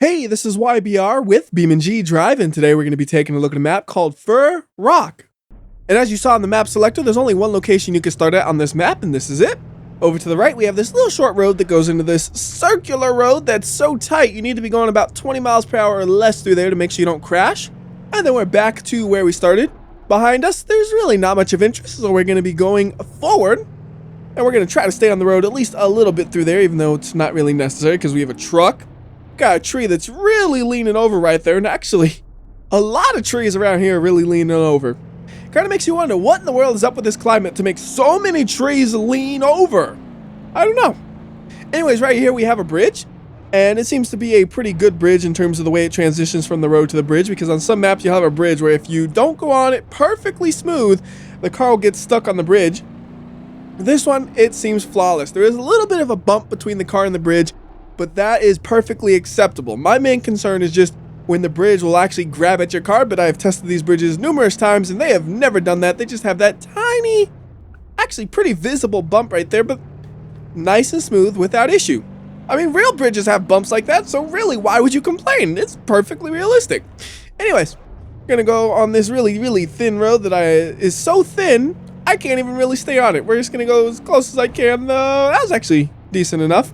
Hey, this is WhyBeAre with BeamNG.drIve, and today we're going to be taking a look at a map called Fir Rock. And as you saw in the map selector, there's only one location you can start at on this map, and this is it. Over to the right, we have this little short road that goes into this circular road that's so tight you need to be going about 20 miles per hour or less through there to make sure you don't crash. And then we're back to where we started. Behind us, there's really not much of interest, so we're going to be going forward. And we're going to try to stay on the road at least a little bit through there, even though it's not really necessary because we have a truck. Got a tree that's really leaning over right there, and actually, a lot of trees around here are really leaning over. Kind of makes you wonder what in the world is up with this climate to make so many trees lean over. I don't know. Anyways, right here we have a bridge, and it seems to be a pretty good bridge in terms of the way it transitions from the road to the bridge, because on some maps you'll have a bridge where if you don't go on it perfectly smooth, the car will get stuck on the bridge. This one, it seems flawless. There is a little bit of a bump between the car and the bridge, but that is perfectly acceptable. My main concern is just when the bridge will actually grab at your car, but I have tested these bridges numerous times and they have never done that. They just have that tiny, actually pretty visible bump right there, but nice and smooth without issue. I mean, real bridges have bumps like that, so really, why would you complain? It's perfectly realistic. Anyways, we're gonna go on this really thin road that is so thin, I can't even really stay on it. We're just gonna go as close as I can. That was actually decent enough.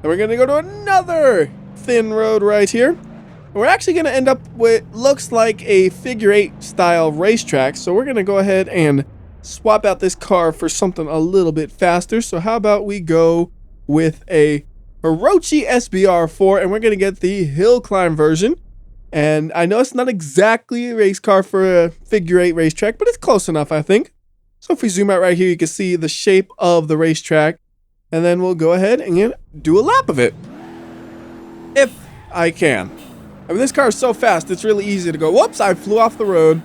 And we're going to go to another thin road right here. And we're actually going to end up with what looks like a figure-8 style racetrack. So we're going to go ahead and swap out this car for something a little bit faster. So how about we go with a Hirochi SBR4, and we're going to get the hill climb version. And I know it's not exactly a race car for a figure-8 racetrack, but it's close enough, I think. So if we zoom out right here, you can see the shape of the racetrack. And then we'll go ahead and do a lap of it. If I can. I mean, this car is so fast, it's really easy to go, whoops, I flew off the road.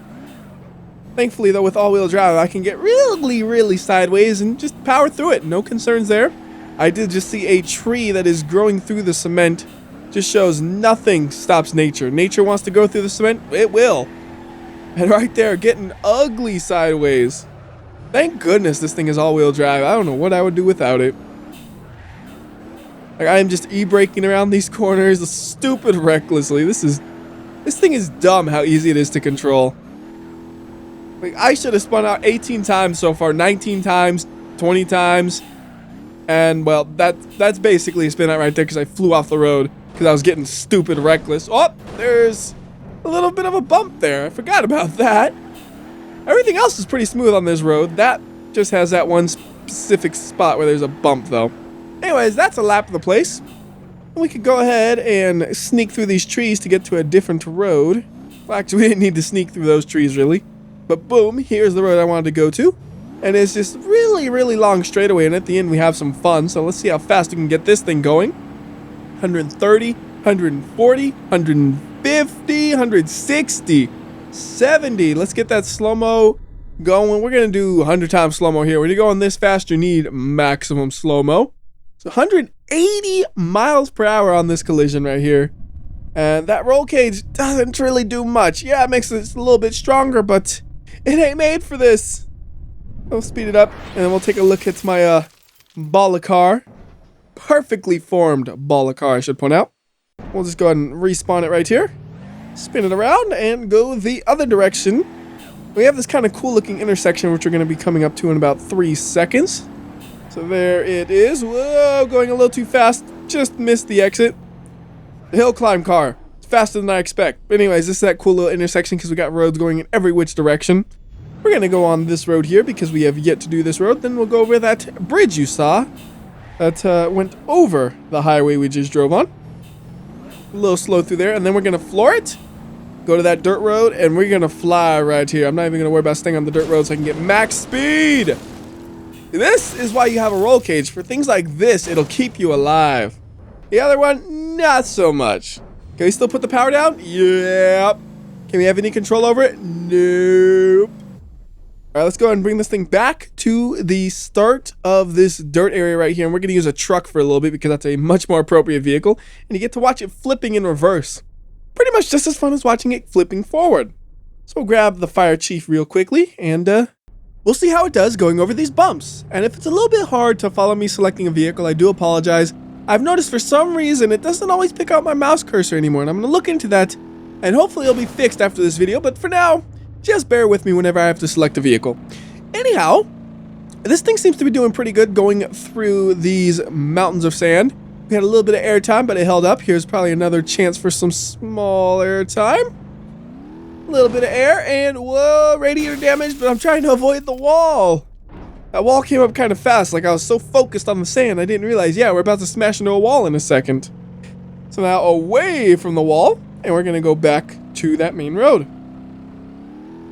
Thankfully, though, with all-wheel drive, I can get really sideways and just power through it. No concerns there. I did just see a tree that is growing through the cement. Just shows nothing stops nature. Nature wants to go through the cement, it will. And right there, getting ugly sideways. Thank goodness this thing is all-wheel drive. I don't know what I would do without it. Like, I am just e-braking around these corners, stupid recklessly. This thing is dumb how easy it is to control. Like, I should have spun out 18 times so far, 19 times, 20 times. And, well, that's basically a spin out right there because I flew off the road because I was getting stupid reckless. Oh, there's a little bit of a bump there. I forgot about that. Everything else is pretty smooth on this road. That just has that one specific spot where there's a bump, though. Anyways, that's a lap of the place. We could go ahead and sneak through these trees to get to a different road. Well, actually, we didn't need to sneak through those trees, really. But boom, here's the road I wanted to go to. And it's just really long straightaway, and at the end we have some fun. So let's see how fast we can get this thing going. 130, 140, 150, 160, 70. Let's get that slow-mo going. We're going to do 100 times slow-mo here. When you're going this fast, you need maximum slow-mo. So 180 miles per hour on this collision right here. And that roll cage doesn't really do much. Yeah, it makes it a little bit stronger, but it ain't made for this. We'll speed it up, and then we'll take a look at my ball of car. Perfectly formed ball of car, I should point out. We'll just go ahead and respawn it right here. Spin it around and go the other direction. We have this kind of cool looking intersection, which we're going to be coming up to in about 3 seconds. So there it is. Whoa, going a little too fast. Just missed the exit. The hill climb car. It's faster than I expect. But anyways, this is that cool little intersection because we got roads going in every which direction. We're going to go on this road here because we have yet to do this road. Then we'll go over that bridge you saw that went over the highway we just drove on. A little slow through there. And then we're going to floor it. Go to that dirt road. And we're going to fly right here. I'm not even going to worry about staying on the dirt road so I can get max speed. This is why you have a roll cage. For things like this, it'll keep you alive. The other one, not so much. Can we still put the power down? Yep. Can we have any control over it? Nope. Alright, let's go ahead and bring this thing back to the start of this dirt area right here. And we're going to use a truck for a little bit because that's a much more appropriate vehicle. And you get to watch it flipping in reverse. Pretty much just as fun as watching it flipping forward. So we'll grab the fire chief real quickly and we'll see how it does going over these bumps. And if it's a little bit hard to follow me selecting a vehicle, I do apologize. I've noticed for some reason it doesn't always pick out my mouse cursor anymore, and I'm going to look into that, and hopefully it'll be fixed after this video, but for now, just bear with me whenever I have to select a vehicle. Anyhow, this thing seems to be doing pretty good going through these mountains of sand. We had a little bit of air time, but it held up. Here's probably another chance for some small air time. A little bit of air, and whoa, radiator damage, but I'm trying to avoid the wall. That wall came up kind of fast, like I was so focused on the sand, I didn't realize, yeah, we're about to smash into a wall in a second. So now away from the wall, and we're gonna go back to that main road.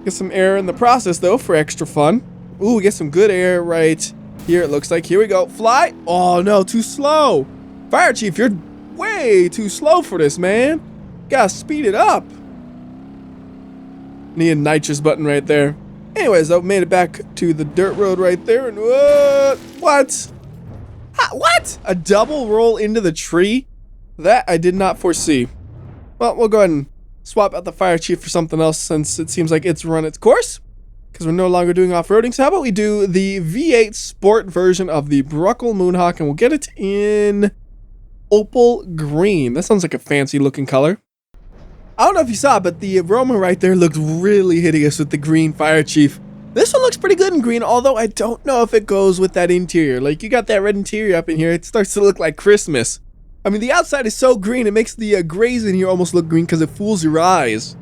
Get some air in the process, though, for extra fun. Ooh, we get some good air right here, it looks like. Here we go. Fly. Oh, no, too slow. Fire Chief, you're way too slow for this, man. Gotta speed it up. Need a nitrous button right there. Anyways, though, made it back to the dirt road right there, and what? What? A double roll into the tree? That I did not foresee. Well, we'll go ahead and swap out the Fire Chief for something else since it seems like it's run its course. Because we're no longer doing off-roading. So how about we do the V8 Sport version of the Bruckle Moonhawk, and we'll get it in opal green. That sounds like a fancy looking color. I don't know if you saw, but the aroma right there looked really hideous with the green Fire Chief. This one looks pretty good in green, although I don't know if it goes with that interior. Like, you got that red interior up in here, it starts to look like Christmas. I mean, the outside is so green, it makes the grays in here almost look green because it fools your eyes.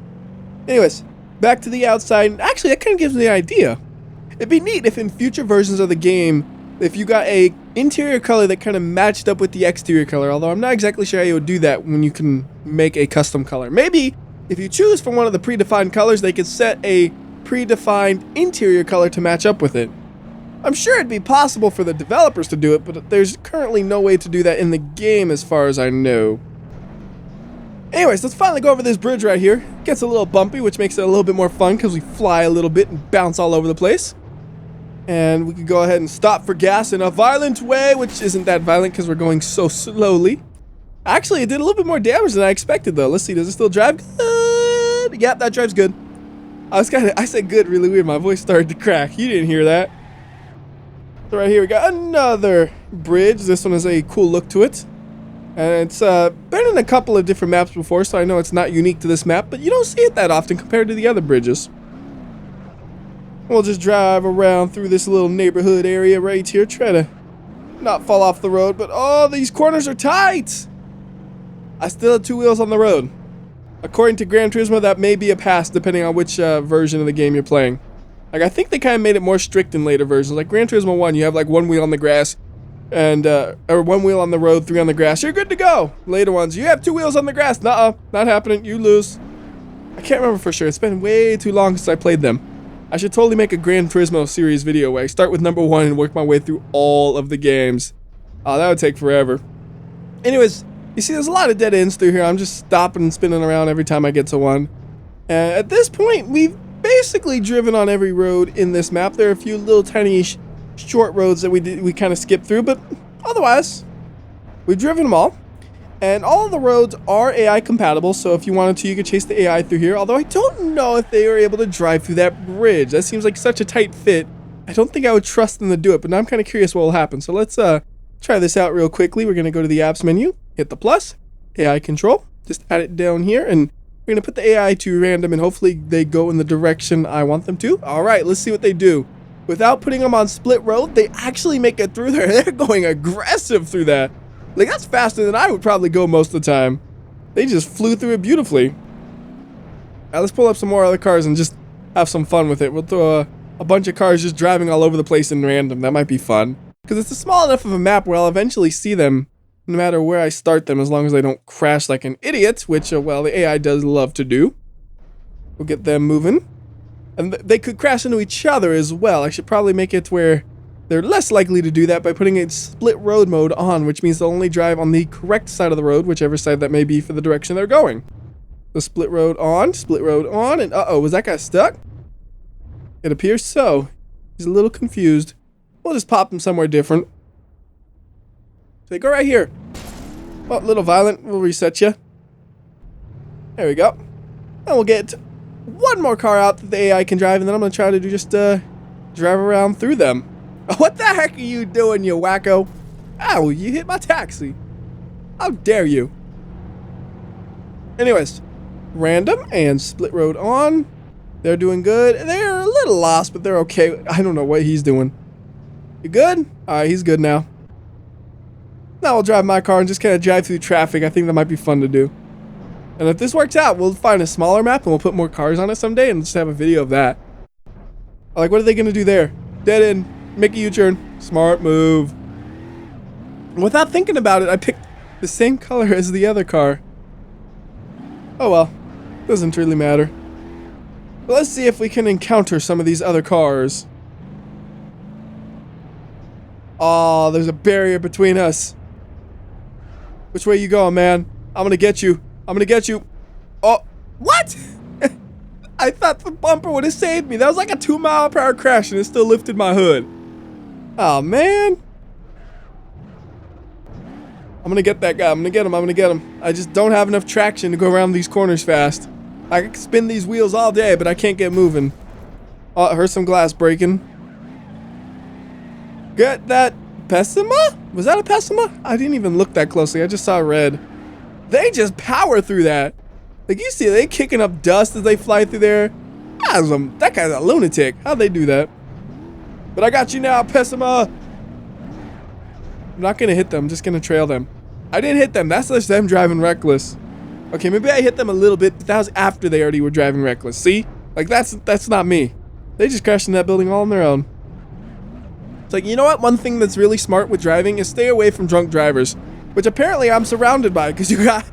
Anyways, back to the outside. Actually, that kind of gives me an idea. It'd be neat if in future versions of the game, if you got a interior color that kind of matched up with the exterior color, although I'm not exactly sure how you would do that when you can make a custom color. Maybe if you choose from one of the predefined colors, they could set a predefined interior color to match up with it. I'm sure it'd be possible for the developers to do it, but there's currently no way to do that in the game as far as I know. Anyways, let's finally go over this bridge right here. Gets a little bumpy, which makes it a little bit more fun because we fly a little bit and bounce all over the place. And we can go ahead and stop for gas in a violent way, which isn't that violent because we're going so slowly. Actually, it did a little bit more damage than I expected, though. Let's see, does it still drive good? Yep, that drives good. I said good really weird. My voice started to crack. You didn't hear that. So right here, we got another bridge. This one has a cool look to it. And it's been in a couple of different maps before, so I know it's not unique to this map, but you don't see it that often compared to the other bridges. We'll just drive around through this little neighborhood area right here. Try to not fall off the road, but oh, these corners are tight. I still have two wheels on the road. According to Gran Turismo, that may be a pass depending on which version of the game you're playing. Like, I think they kind of made it more strict in later versions. Like Gran Turismo 1, you have like one wheel on the grass, and or one wheel on the road, three on the grass. You're good to go. Later ones, you have two wheels on the grass. Nuh-uh, not happening. You lose. I can't remember for sure. It's been way too long since I played them. I should totally make a Gran Turismo series video where I start with number 1 and work my way through all of the games. Oh, that would take forever. Anyways, you see there's a lot of dead ends through here. I'm just stopping and spinning around every time I get to one. At this point, we've basically driven on every road in this map. There are a few little tiny short roads that we kind of skipped through, but otherwise, we've driven them all. And all of the roads are AI compatible, so if you wanted to, you could chase the AI through here. Although I don't know if they were able to drive through that bridge. That seems like such a tight fit. I don't think I would trust them to do it, but now I'm kind of curious what will happen. So let's try this out real quickly. We're going to go to the apps menu, hit the plus, AI control, just add it down here, and we're going to put the AI to random, and hopefully they go in the direction I want them to. All right, let's see what they do. Without putting them on split road, they actually make it through there. They're going aggressive through that. Like, that's faster than I would probably go most of the time. They just flew through it beautifully. Now, let's pull up some more other cars and just have some fun with it. We'll throw a bunch of cars just driving all over the place in random. That might be fun. Because it's a small enough of a map where I'll eventually see them no matter where I start them, as long as I don't crash like an idiot, which, well, the AI does love to do. We'll get them moving. And they could crash into each other as well. I should probably make it where they're less likely to do that by putting a split road mode on, which means they'll only drive on the correct side of the road, whichever side that may be for the direction they're going. So split road on, and uh-oh, was that guy stuck? It appears so. He's a little confused. We'll just pop him somewhere different. So go right here. Oh, a little violent. We'll reset you. There we go. And we'll get one more car out that the AI can drive, and then I'm going to try to do just drive around through them. What the heck are you doing, you wacko? Ow, you hit my taxi. How dare you? Anyways, random and split road on. They're doing good. They're a little lost, but they're okay. I don't know what he's doing. You good? Alright, he's good now. Now I'll drive my car and just kind of drive through traffic. I think that might be fun to do. And if this works out, we'll find a smaller map and we'll put more cars on it someday and just have a video of that. Like, what are they going to do there? Dead end. Make a U-turn. Smart move. Without thinking about it, I picked the same color as the other car. Oh well. Doesn't really matter. But let's see if we can encounter some of these other cars. Oh, there's a barrier between us. Which way you going, man? I'm gonna get you. I'm gonna get you. Oh, what? I thought the bumper would have saved me. That was like a 2-mile-per-hour crash and it still lifted my hood. Oh, man. I'm gonna get that guy. I'm gonna get him. I'm gonna get him. I just don't have enough traction to go around these corners fast. I can spin these wheels all day, but I can't get moving. Oh, I heard some glass breaking. Get that Pessima? Was that a Pessima? I didn't even look that closely. I just saw red. They just power through that. Like, you see, they kicking up dust as they fly through there. That guy's a lunatic. How'd they do that? But I got you now, Pessima. I'm not gonna hit them. I'm just gonna trail them. I didn't hit them. That's just them driving reckless. Okay, maybe I hit them a little bit, but that was after they already were driving reckless. See? Like, that's not me. They just crashed in that building all on their own. It's like, you know what? One thing that's really smart with driving is stay away from drunk drivers. Which apparently I'm surrounded by, because you got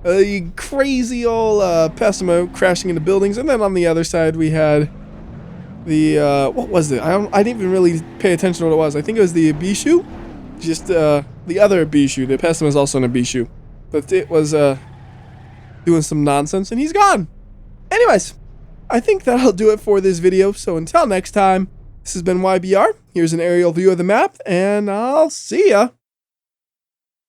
a crazy old Pessimo crashing into buildings. And then on the other side we had the, what was it? I didn't even really pay attention to what it was. I think it was the Bishu. Just the other Bishu. The Pessimo is also in a Bishu. But it was doing some nonsense and he's gone. Anyways, I think that'll do it for this video. So until next time, this has been WhyBeAre. Here's an aerial view of the map and I'll see ya.